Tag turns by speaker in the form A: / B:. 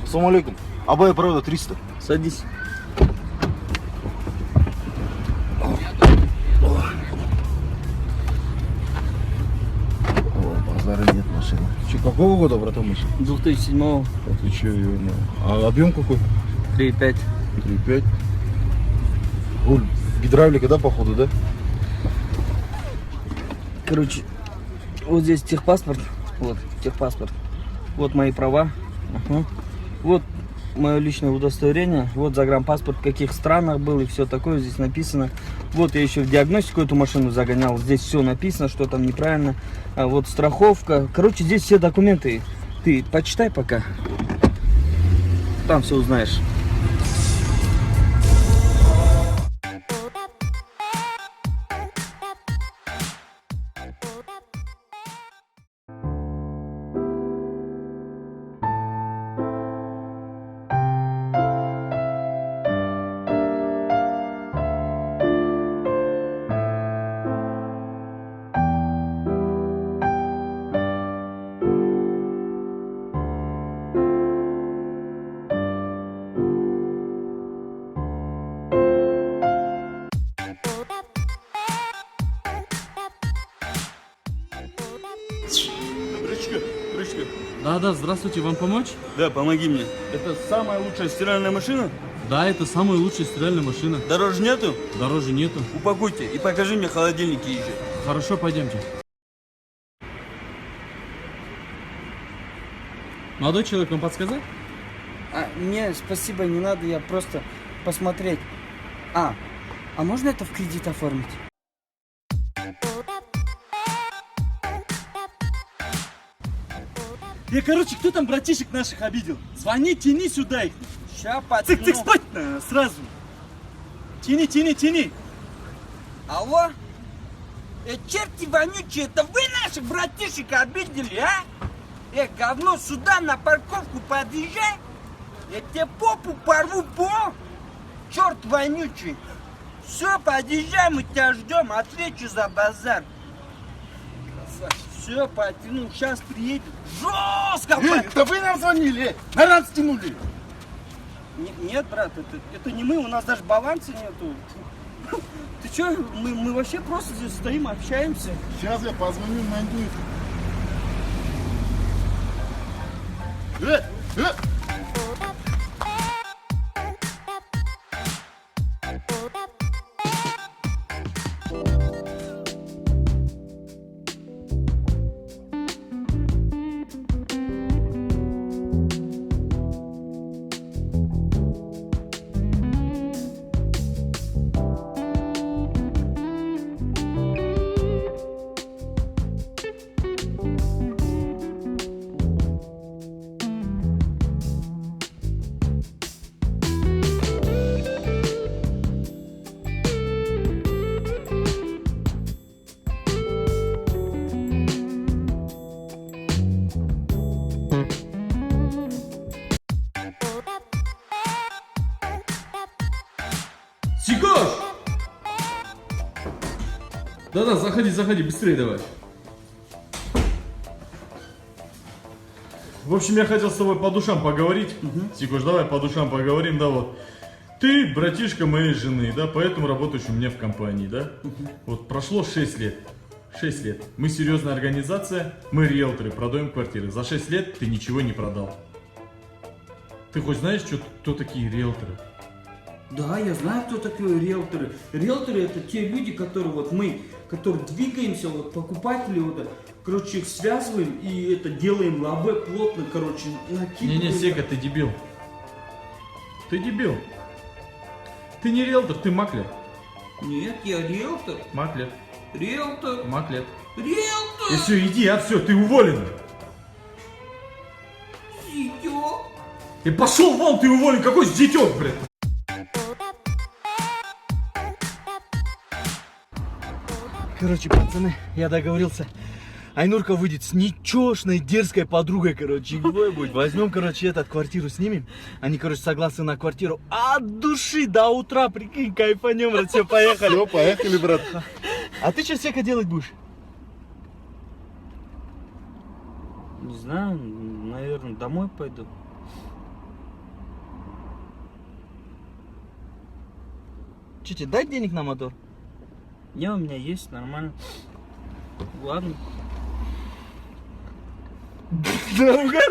A: Ассаламу алейкум. Абай правда 300.
B: Садись.
A: О, базара нет машины. Че, какого года, братан, машина?
B: 2007-го.
A: Ты че, ё-моё. А объем какой?
B: 3,5.
A: 3,5. Руль. Гидравлика, да, походу, да?
B: Короче, вот здесь техпаспорт. Вот, техпаспорт. Вот мои права. Ага. Вот мое личное удостоверение. Вот загранпаспорт, в каких странах был и все такое здесь написано. Вот я еще в диагностику эту машину загонял. Здесь все написано, что там неправильно. А вот страховка. Короче, здесь все документы. Ты почитай пока. Там все узнаешь.
C: Крышка.
D: Да, здравствуйте, вам помочь?
C: Да, помоги мне. Это самая лучшая стиральная машина?
D: Да, это самая лучшая стиральная машина.
C: Дороже нету?
D: Дороже нету.
C: Упакуйте и покажи мне холодильники еще.
D: Хорошо, пойдемте. Молодой человек, вам подсказать?
B: Не, спасибо, не надо, я просто посмотреть. А можно это в кредит оформить?
E: Короче, кто там братишек наших обидел? Звони, тяни сюда их.
B: Ща, пацаны.
E: Цик, спать сразу. Тяни.
B: Алло? Черти вонючие, это вы наших братишек обидели, а? Говно, сюда на парковку подъезжай. Я тебе попу порву, черт вонючий. Все, подъезжай, мы тебя ждем, отвечу за базар. Все, потянул, сейчас приедет. Жестко!
A: Это вы нам звонили? На нас тянули.
B: Нет, брат, это не мы, у нас даже баланса нету. Ты че, мы вообще просто здесь стоим, общаемся.
A: Сейчас я позвоню, найду их.
D: Сикош! Да, заходи, быстрее давай. В общем, я хотел с тобой по душам поговорить. Сикош, давай по душам поговорим, да, вот. Ты братишка моей жены, да, поэтому работаешь у меня в компании, да? Вот прошло 6 лет. 6 лет. Мы серьезная организация, мы риэлторы, продаем квартиры. За 6 лет ты ничего не продал. Ты хоть знаешь, кто такие риэлторы?
B: Да, я знаю, кто такие риэлторы. Риэлторы это те люди, которые вот мы, которые двигаемся, вот покупатели, вот, короче, их связываем и это делаем лаве плотно, короче, накидываем.
D: Не, Сека, ты дебил. Ты дебил. Ты не риэлтор, ты маклер.
B: Нет, я риэлтор.
D: Маклер.
B: Риэлтор.
D: Маклер.
B: Риэлтор.
D: И все, иди, все, ты уволен.
B: Зитё.
D: И пошел вон, ты уволен, какой зятёк, блядь.
E: Короче, пацаны, я договорился. Айнурка выйдет с нечёшной, дерзкой подругой, короче. Двое будет. Возьмем, короче, квартиру снимем. Они, короче, согласны на квартиру. От души до утра, прикинь, кайфанем, брат, все, поехали.
A: Все, поехали, брат.
E: А ты что, Сека, делать будешь?
B: Не знаю, наверное, домой пойду.
E: Че тебе, дать денег на мотор?
B: Не, у меня есть, нормально. Ладно.
E: Да, угорай.